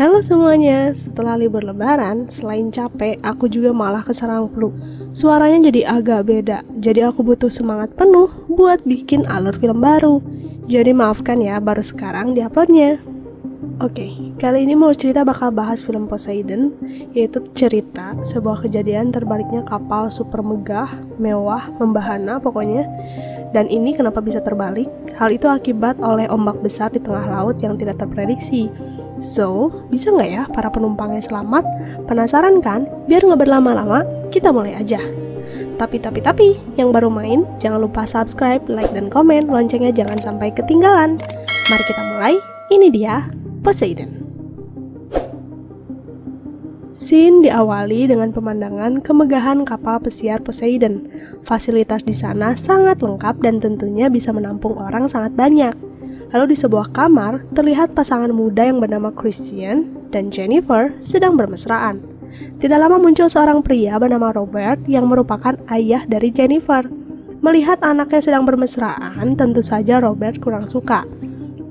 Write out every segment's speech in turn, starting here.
Halo semuanya, setelah libur lebaran, selain capek, aku juga malah keserang flu. Suaranya jadi agak beda, jadi aku butuh semangat penuh buat bikin alur film baru. Jadi maafkan ya, baru sekarang diuploadnya. Oke, kali ini mau cerita bakal bahas film Poseidon, yaitu cerita sebuah kejadian terbaliknya kapal super megah, mewah, membahana pokoknya. Dan ini kenapa bisa terbalik? Hal itu akibat oleh ombak besar di tengah laut yang tidak terprediksi. So, bisa nggak ya para penumpangnya selamat? Penasaran kan? Biar nggak berlama-lama, kita mulai aja. Tapi, yang baru main, jangan lupa subscribe, like, dan komen, loncengnya jangan sampai ketinggalan. Mari kita mulai, ini dia, Poseidon. Scene diawali dengan pemandangan kemegahan kapal pesiar Poseidon. Fasilitas di sana sangat lengkap dan tentunya bisa menampung orang sangat banyak. Lalu di sebuah kamar, terlihat pasangan muda yang bernama Christian dan Jennifer sedang bermesraan. Tidak lama muncul seorang pria bernama Robert yang merupakan ayah dari Jennifer. Melihat anaknya sedang bermesraan, tentu saja Robert kurang suka.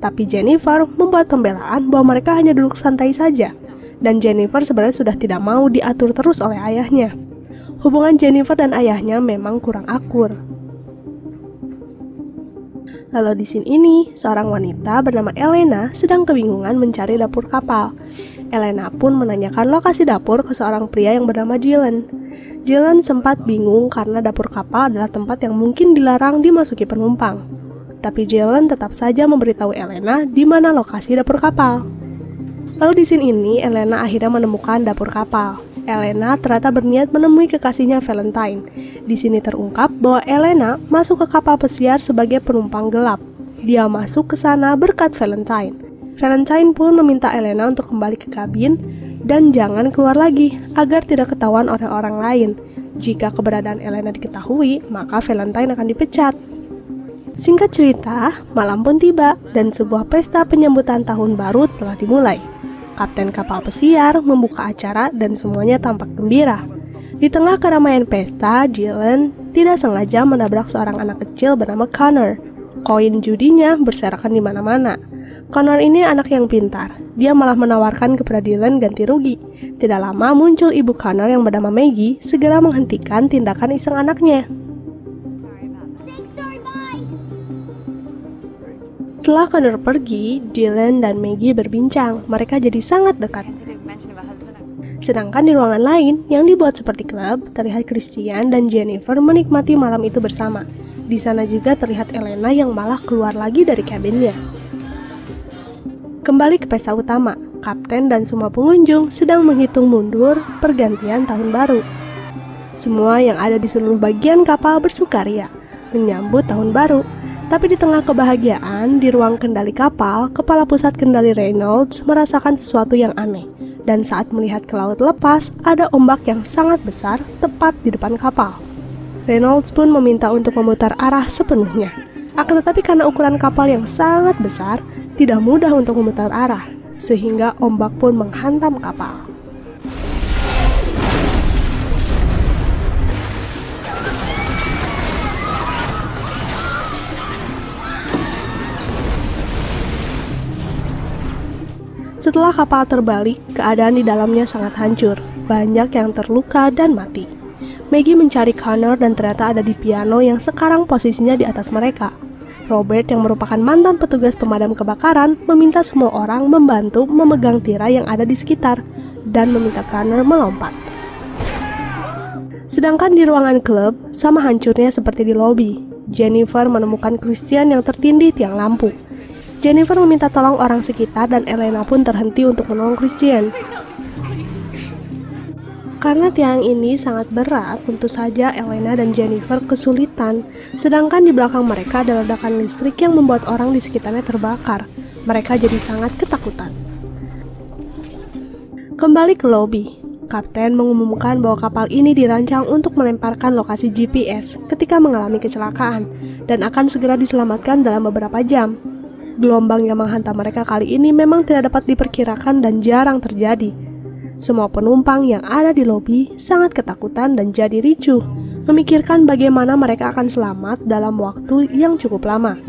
Tapi Jennifer membuat pembelaan bahwa mereka hanya duduk santai saja. Dan Jennifer sebenarnya sudah tidak mau diatur terus oleh ayahnya. Hubungan Jennifer dan ayahnya memang kurang akur. Lalu di scene ini, seorang wanita bernama Elena sedang kebingungan mencari dapur kapal. Elena pun menanyakan lokasi dapur ke seorang pria yang bernama Dylan. Dylan sempat bingung karena dapur kapal adalah tempat yang mungkin dilarang dimasuki penumpang. Tapi Dylan tetap saja memberitahu Elena di mana lokasi dapur kapal. Lalu di scene ini, Elena akhirnya menemukan dapur kapal. Elena ternyata berniat menemui kekasihnya Valentine. Di sini terungkap bahwa Elena masuk ke kapal pesiar sebagai penumpang gelap. Dia masuk ke sana berkat Valentine. Valentine pun meminta Elena untuk kembali ke kabin dan jangan keluar lagi agar tidak ketahuan oleh orang lain. Jika keberadaan Elena diketahui, maka Valentine akan dipecat. Singkat cerita, malam pun tiba dan sebuah pesta penyambutan tahun baru telah dimulai. Kapten kapal pesiar membuka acara dan semuanya tampak gembira. Di tengah keramaian pesta, Dylan tidak sengaja menabrak seorang anak kecil bernama Connor. Koin judinya berserakan di mana-mana. Connor ini anak yang pintar. Dia malah menawarkan kepada Dylan ganti rugi. Tidak lama muncul ibu Connor yang bernama Maggie segera menghentikan tindakan iseng anaknya. Setelah Connor pergi, Dylan dan Maggie berbincang. Mereka jadi sangat dekat. Sedangkan di ruangan lain, yang dibuat seperti klub, terlihat Christian dan Jennifer menikmati malam itu bersama. Di sana juga terlihat Elena yang malah keluar lagi dari kabinnya. Kembali ke pesta utama, kapten dan semua pengunjung sedang menghitung mundur pergantian tahun baru. Semua yang ada di seluruh bagian kapal bersukaria, menyambut tahun baru. Tapi di tengah kebahagiaan, di ruang kendali kapal, kepala pusat kendali Reynolds merasakan sesuatu yang aneh. Dan saat melihat ke laut lepas, ada ombak yang sangat besar tepat di depan kapal. Reynolds pun meminta untuk memutar arah sepenuhnya. Akan tetapi karena ukuran kapal yang sangat besar, tidak mudah untuk memutar arah, sehingga ombak pun menghantam kapal. Setelah kapal terbalik, keadaan di dalamnya sangat hancur. Banyak yang terluka dan mati. Maggie mencari Connor dan ternyata ada di piano yang sekarang posisinya di atas mereka. Robert yang merupakan mantan petugas pemadam kebakaran meminta semua orang membantu memegang tirai yang ada di sekitar dan meminta Connor melompat. Sedangkan di ruangan klub, sama hancurnya seperti di lobi. Jennifer menemukan Christian yang tertindih tiang lampu. Jennifer meminta tolong orang sekitar dan Elena pun terhenti untuk menolong Christian. Karena tiang ini sangat berat, tentu saja Elena dan Jennifer kesulitan. Sedangkan di belakang mereka ada ledakan listrik yang membuat orang di sekitarnya terbakar. Mereka jadi sangat ketakutan. Kembali ke lobi, kapten mengumumkan bahwa kapal ini dirancang untuk melemparkan lokasi GPS ketika mengalami kecelakaan dan akan segera diselamatkan dalam beberapa jam. Gelombang yang menghantam mereka kali ini memang tidak dapat diperkirakan dan jarang terjadi. Semua penumpang yang ada di lobi sangat ketakutan dan jadi ricuh, memikirkan bagaimana mereka akan selamat dalam waktu yang cukup lama.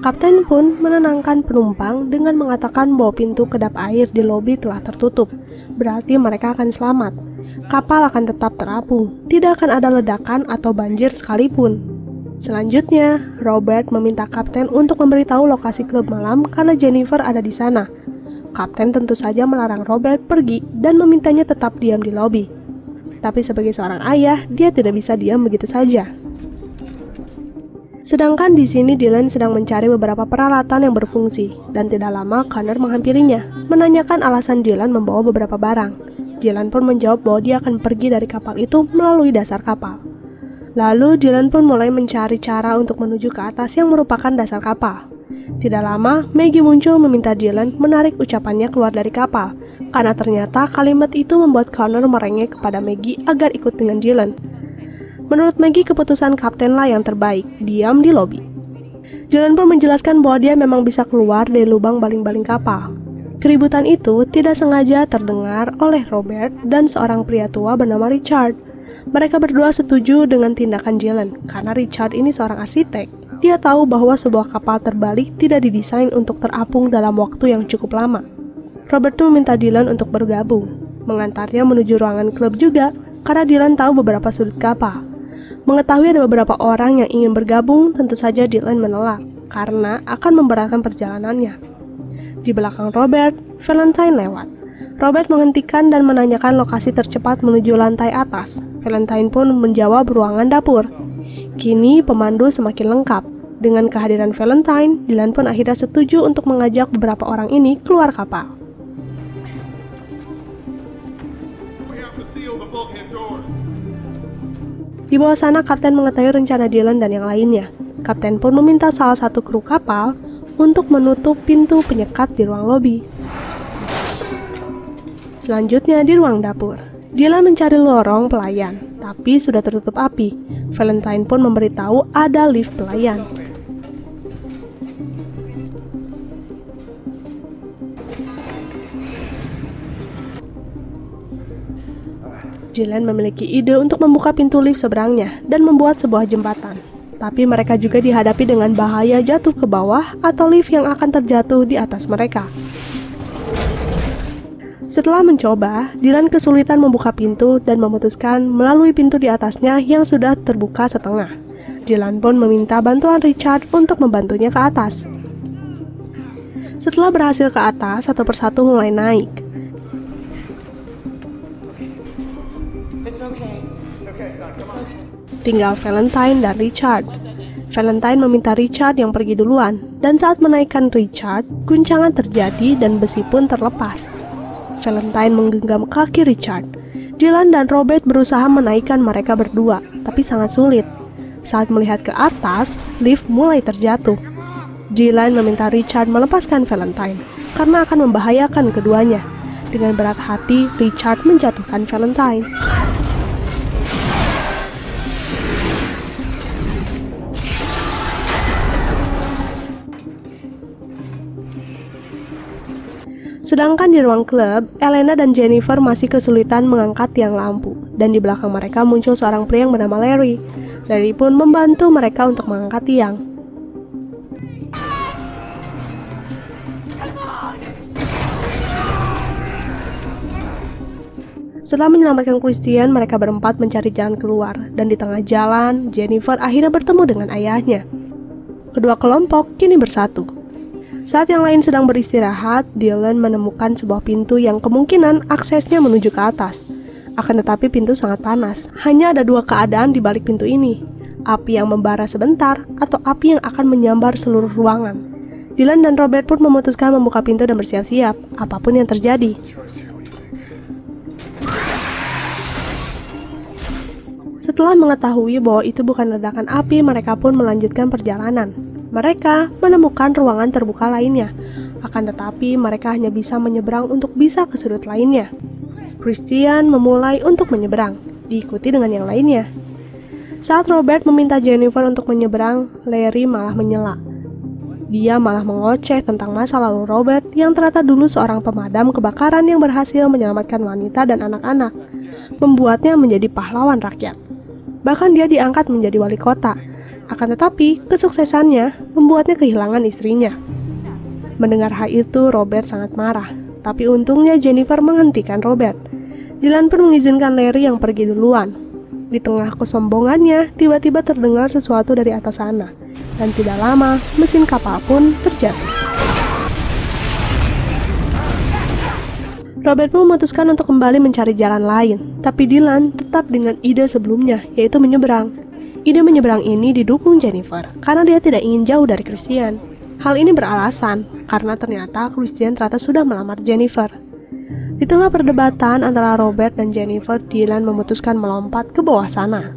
Kapten pun menenangkan penumpang dengan mengatakan bahwa pintu kedap air di lobi telah tertutup. Berarti mereka akan selamat. Kapal akan tetap terapung, tidak akan ada ledakan atau banjir sekalipun. Selanjutnya, Robert meminta kapten untuk memberitahu lokasi klub malam karena Jennifer ada di sana. Kapten tentu saja melarang Robert pergi dan memintanya tetap diam di lobi. Tapi sebagai seorang ayah, dia tidak bisa diam begitu saja. Sedangkan di sini Dylan sedang mencari beberapa peralatan yang berfungsi, dan tidak lama Connor menghampirinya, menanyakan alasan Dylan membawa beberapa barang. Dylan pun menjawab bahwa dia akan pergi dari kapal itu melalui dasar kapal. Lalu Dylan pun mulai mencari cara untuk menuju ke atas yang merupakan dasar kapal. Tidak lama, Maggie muncul meminta Dylan menarik ucapannya keluar dari kapal, karena ternyata kalimat itu membuat Connor merengek kepada Maggie agar ikut dengan Dylan. Menurut Maggie, keputusan kaptenlah yang terbaik, diam di lobi. Dylan pun menjelaskan bahwa dia memang bisa keluar dari lubang baling-baling kapal. Keributan itu tidak sengaja terdengar oleh Robert dan seorang pria tua bernama Richard. Mereka berdua setuju dengan tindakan Dylan, karena Richard ini seorang arsitek. Dia tahu bahwa sebuah kapal terbalik tidak didesain untuk terapung dalam waktu yang cukup lama. Robert pun meminta Dylan untuk bergabung, mengantarnya menuju ruangan klub juga, karena Dylan tahu beberapa sudut kapal. Mengetahui ada beberapa orang yang ingin bergabung, tentu saja Dylan menolak, karena akan memberatkan perjalanannya. Di belakang Robert, Valentine lewat. Robert menghentikan dan menanyakan lokasi tercepat menuju lantai atas. Valentine pun menjawab ruangan dapur. Kini pemandu semakin lengkap. Dengan kehadiran Valentine, Dylan pun akhirnya setuju untuk mengajak beberapa orang ini keluar kapal. Di bawah sana, Kapten mengetahui rencana Dylan dan yang lainnya. Kapten pun meminta salah satu kru kapal untuk menutup pintu penyekat di ruang lobi. Selanjutnya di ruang dapur, Dylan mencari lorong pelayan, tapi sudah tertutup api. Valentine pun memberitahu ada lift pelayan. Dylan memiliki ide untuk membuka pintu lift seberangnya dan membuat sebuah jembatan. Tapi mereka juga dihadapi dengan bahaya jatuh ke bawah atau lift yang akan terjatuh di atas mereka. Setelah mencoba, Dylan kesulitan membuka pintu dan memutuskan melalui pintu di atasnya yang sudah terbuka setengah. Dylan pun meminta bantuan Richard untuk membantunya ke atas. Setelah berhasil ke atas, satu persatu mulai naik. Tinggal Valentine dan Richard. Valentine meminta Richard yang pergi duluan, dan saat menaikkan Richard, guncangan terjadi dan besi pun terlepas. Valentine menggenggam kaki Richard. Dylan dan Robert berusaha menaikkan mereka berdua, tapi sangat sulit. Saat melihat ke atas, lift mulai terjatuh. Dylan meminta Richard melepaskan Valentine, karena akan membahayakan keduanya. Dengan berat hati, Richard menjatuhkan Valentine. Sedangkan di ruang klub, Elena dan Jennifer masih kesulitan mengangkat tiang lampu, dan di belakang mereka muncul seorang pria yang bernama Larry. Larry pun membantu mereka untuk mengangkat tiang. Setelah menyelamatkan Christian, mereka berempat mencari jalan keluar, dan di tengah jalan, Jennifer akhirnya bertemu dengan ayahnya. Kedua kelompok kini bersatu. Saat yang lain sedang beristirahat, Dylan menemukan sebuah pintu yang kemungkinan aksesnya menuju ke atas. Akan tetapi pintu sangat panas. Hanya ada dua keadaan di balik pintu ini. Api yang membara sebentar, atau api yang akan menyambar seluruh ruangan. Dylan dan Robert pun memutuskan membuka pintu dan bersiap-siap, apapun yang terjadi. Setelah mengetahui bahwa itu bukan ledakan api, mereka pun melanjutkan perjalanan. Mereka menemukan ruangan terbuka lainnya, akan tetapi mereka hanya bisa menyeberang untuk bisa ke sudut lainnya. Christian memulai untuk menyeberang, diikuti dengan yang lainnya. Saat Robert meminta Jennifer untuk menyeberang, Larry malah menyela. Dia malah mengoceh tentang masa lalu Robert yang ternyata dulu seorang pemadam kebakaran yang berhasil menyelamatkan wanita dan anak-anak, membuatnya menjadi pahlawan rakyat. Bahkan dia diangkat menjadi wali kota. Akan tetapi, kesuksesannya membuatnya kehilangan istrinya. Mendengar hal itu, Robert sangat marah. Tapi untungnya Jennifer menghentikan Robert. Dylan pun mengizinkan Larry yang pergi duluan. Di tengah kesombongannya, tiba-tiba terdengar sesuatu dari atas sana. Dan tidak lama, mesin kapal pun terjatuh. Robert pun memutuskan untuk kembali mencari jalan lain. Tapi Dylan tetap dengan ide sebelumnya, yaitu menyeberang. Ide menyeberang ini didukung Jennifer, karena dia tidak ingin jauh dari Christian. Hal ini beralasan, karena ternyata Christian ternyata sudah melamar Jennifer. Di tengah perdebatan antara Robert dan Jennifer, Dylan memutuskan melompat ke bawah sana.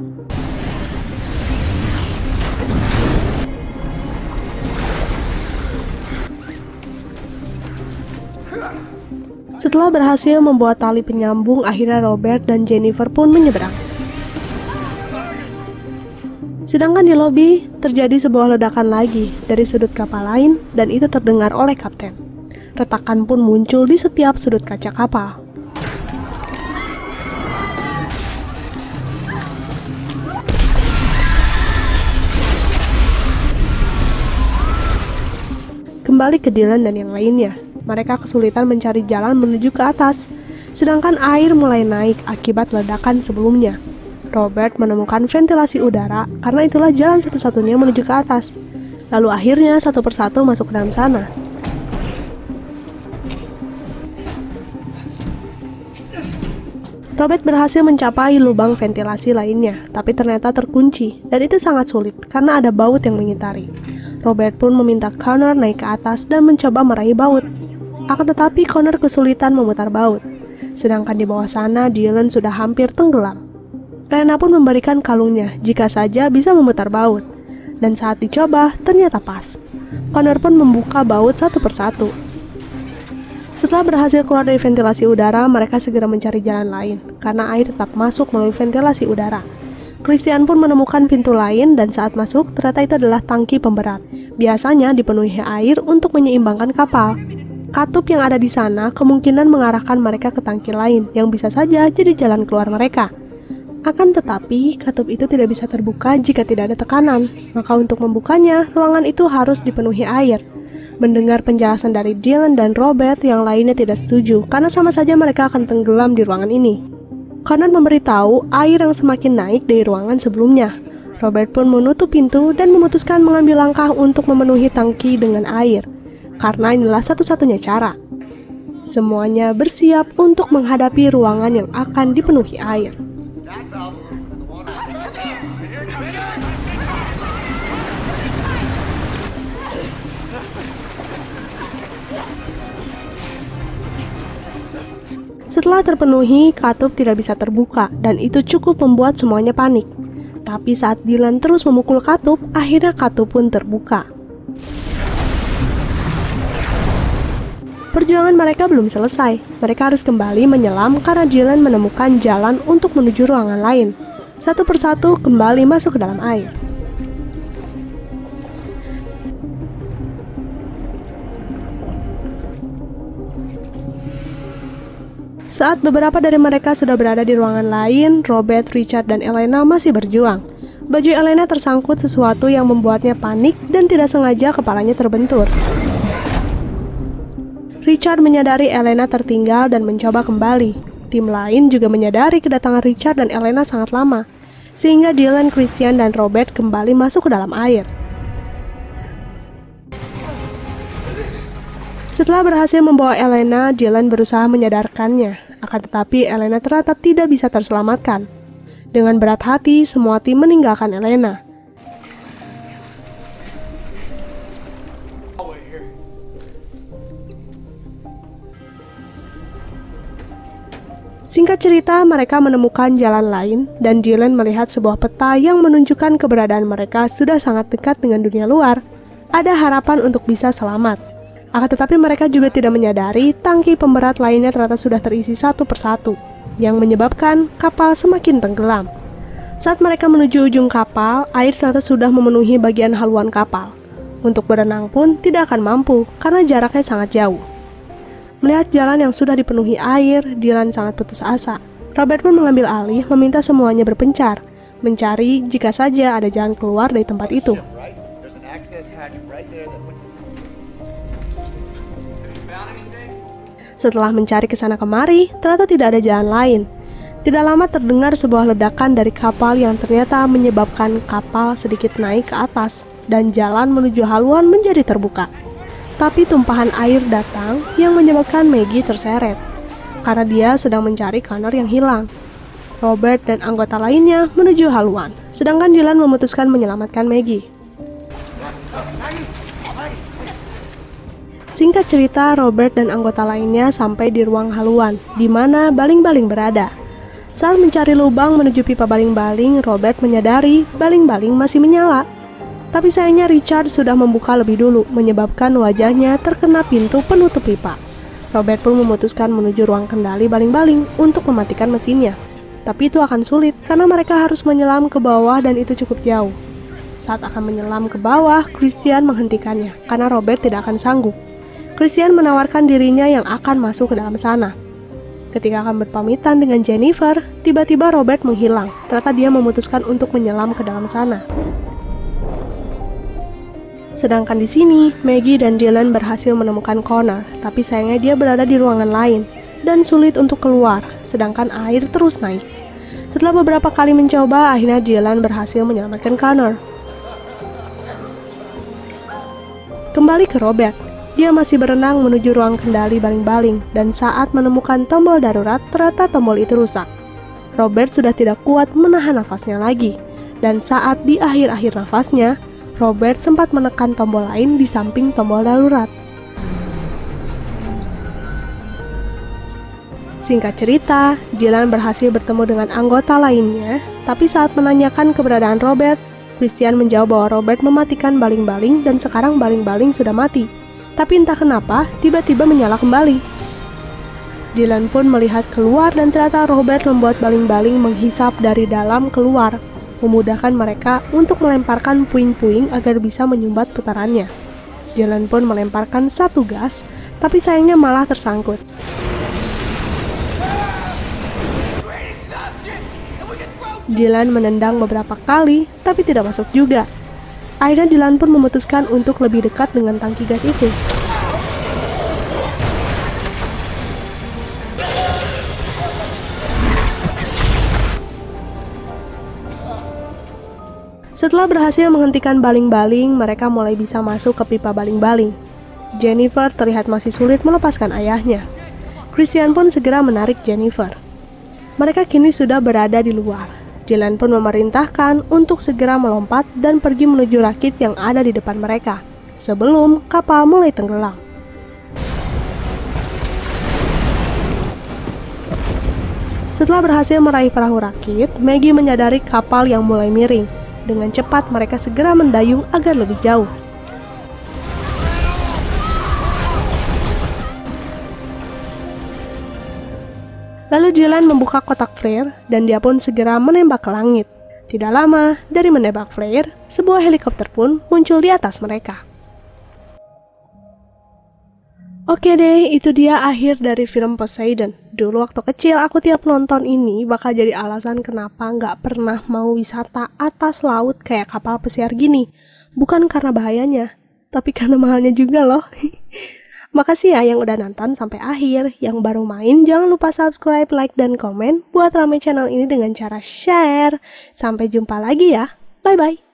Setelah berhasil membuat tali penyambung, akhirnya Robert dan Jennifer pun menyeberang. Sedangkan di lobi, terjadi sebuah ledakan lagi dari sudut kapal lain dan itu terdengar oleh kapten. Retakan pun muncul di setiap sudut kaca kapal. Kembali ke Dylan dan yang lainnya, mereka kesulitan mencari jalan menuju ke atas, sedangkan air mulai naik akibat ledakan sebelumnya. Robert menemukan ventilasi udara karena itulah jalan satu-satunya menuju ke atas. Lalu akhirnya satu persatu masuk ke dalam sana. Robert berhasil mencapai lubang ventilasi lainnya, tapi ternyata terkunci, dan itu sangat sulit karena ada baut yang mengitari. Robert pun meminta Connor naik ke atas dan mencoba meraih baut. Akan tetapi Connor kesulitan memutar baut. Sedangkan di bawah sana Dylan sudah hampir tenggelam. Elena pun memberikan kalungnya jika saja bisa memutar baut. Dan saat dicoba, ternyata pas. Connor pun membuka baut satu persatu. Setelah berhasil keluar dari ventilasi udara, mereka segera mencari jalan lain, karena air tetap masuk melalui ventilasi udara. Christian pun menemukan pintu lain dan saat masuk, ternyata itu adalah tangki pemberat. Biasanya dipenuhi air untuk menyeimbangkan kapal. Katup yang ada di sana kemungkinan mengarahkan mereka ke tangki lain, yang bisa saja jadi jalan keluar mereka. Akan tetapi, katup itu tidak bisa terbuka jika tidak ada tekanan. Maka untuk membukanya, ruangan itu harus dipenuhi air. Mendengar penjelasan dari Dylan dan Robert, yang lainnya tidak setuju, karena sama saja mereka akan tenggelam di ruangan ini. Connor memberitahu air yang semakin naik dari ruangan sebelumnya. Robert pun menutup pintu dan memutuskan mengambil langkah untuk memenuhi tangki dengan air. Karena inilah satu-satunya cara. Semuanya bersiap untuk menghadapi ruangan yang akan dipenuhi air. Setelah terpenuhi, katup tidak bisa terbuka dan itu cukup membuat semuanya panik. Tapi saat Dylan terus memukul katup, akhirnya katup pun terbuka. Perjuangan mereka belum selesai. Mereka harus kembali menyelam karena Dylan menemukan jalan untuk menuju ruangan lain. Satu persatu kembali masuk ke dalam air. Saat beberapa dari mereka sudah berada di ruangan lain, Robert, Richard, dan Elena masih berjuang. Baju Elena tersangkut sesuatu yang membuatnya panik dan tidak sengaja kepalanya terbentur. Richard menyadari Elena tertinggal dan mencoba kembali. Tim lain juga menyadari kedatangan Richard dan Elena sangat lama, sehingga Dylan, Christian, dan Robert kembali masuk ke dalam air. Setelah berhasil membawa Elena, Dylan berusaha menyadarkannya, akan tetapi Elena ternyata tidak bisa terselamatkan. Dengan berat hati, semua tim meninggalkan Elena. Singkat cerita, mereka menemukan jalan lain, dan Dylan melihat sebuah peta yang menunjukkan keberadaan mereka sudah sangat dekat dengan dunia luar. Ada harapan untuk bisa selamat. Akan tetapi mereka juga tidak menyadari tangki pemberat lainnya ternyata sudah terisi satu persatu, yang menyebabkan kapal semakin tenggelam. Saat mereka menuju ujung kapal, air ternyata sudah memenuhi bagian haluan kapal. Untuk berenang pun tidak akan mampu, karena jaraknya sangat jauh. Melihat jalan yang sudah dipenuhi air, Dylan sangat putus asa. Robert pun mengambil alih, meminta semuanya berpencar. mencari jika saja ada jalan keluar dari tempat itu. Setelah mencari ke sana kemari, ternyata tidak ada jalan lain. Tidak lama terdengar sebuah ledakan dari kapal yang ternyata menyebabkan kapal sedikit naik ke atas dan jalan menuju haluan menjadi terbuka. Tapi tumpahan air datang yang menyebabkan Maggie terseret karena dia sedang mencari Connor yang hilang. Robert dan anggota lainnya menuju haluan, sedangkan Dylan memutuskan menyelamatkan Maggie. Singkat cerita, Robert dan anggota lainnya sampai di ruang haluan, di mana baling-baling berada. Saat mencari lubang menuju pipa baling-baling, Robert menyadari baling-baling masih menyala. Tapi sayangnya Richard sudah membuka lebih dulu, menyebabkan wajahnya terkena pintu penutup pipa. Robert pun memutuskan menuju ruang kendali baling-baling untuk mematikan mesinnya. Tapi itu akan sulit karena mereka harus menyelam ke bawah dan itu cukup jauh. Saat akan menyelam ke bawah, Christian menghentikannya karena Robert tidak akan sanggup. Christian menawarkan dirinya yang akan masuk ke dalam sana. Ketika akan berpamitan dengan Jennifer, tiba-tiba Robert menghilang. Ternyata dia memutuskan untuk menyelam ke dalam sana. Sedangkan di sini, Maggie dan Dylan berhasil menemukan Connor, tapi sayangnya dia berada di ruangan lain dan sulit untuk keluar, sedangkan air terus naik. Setelah beberapa kali mencoba, akhirnya Dylan berhasil menyelamatkan Connor. Kembali ke Robert. Dia masih berenang menuju ruang kendali baling-baling, dan saat menemukan tombol darurat, ternyata tombol itu rusak. Robert sudah tidak kuat menahan nafasnya lagi, dan saat di akhir-akhir nafasnya, Robert sempat menekan tombol lain di samping tombol darurat. Singkat cerita, Dylan berhasil bertemu dengan anggota lainnya, tapi saat menanyakan keberadaan Robert, Christian menjawab bahwa Robert mematikan baling-baling dan sekarang baling-baling sudah mati. Tapi entah kenapa, tiba-tiba menyala kembali. Dylan pun melihat keluar dan ternyata Robert membuat baling-baling menghisap dari dalam keluar, memudahkan mereka untuk melemparkan puing-puing agar bisa menyumbat putarannya. Dylan pun melemparkan satu gas, tapi sayangnya malah tersangkut. Dylan menendang beberapa kali, tapi tidak masuk juga. Akhirnya Dylan pun memutuskan untuk lebih dekat dengan tangki gas itu. Setelah berhasil menghentikan baling-baling, mereka mulai bisa masuk ke pipa baling-baling. Jennifer terlihat masih sulit melepaskan ayahnya. Christian pun segera menarik Jennifer. Mereka kini sudah berada di luar. Dylan pun memerintahkan untuk segera melompat dan pergi menuju rakit yang ada di depan mereka, sebelum kapal mulai tenggelam. Setelah berhasil meraih perahu rakit, Maggie menyadari kapal yang mulai miring. Dengan cepat mereka segera mendayung agar lebih jauh. Lalu Dylan membuka kotak flare dan dia pun segera menembak ke langit. Tidak lama, dari menembak flare, sebuah helikopter pun muncul di atas mereka. Oke deh, itu dia akhir dari film Poseidon. Dulu waktu kecil aku tiap nonton ini bakal jadi alasan kenapa nggak pernah mau wisata atas laut kayak kapal pesiar gini. Bukan karena bahayanya, tapi karena mahalnya juga loh. Makasih ya yang udah nonton sampai akhir. Yang baru main, jangan lupa subscribe, like, dan komen buat rame channel ini dengan cara share. Sampai jumpa lagi ya. Bye-bye.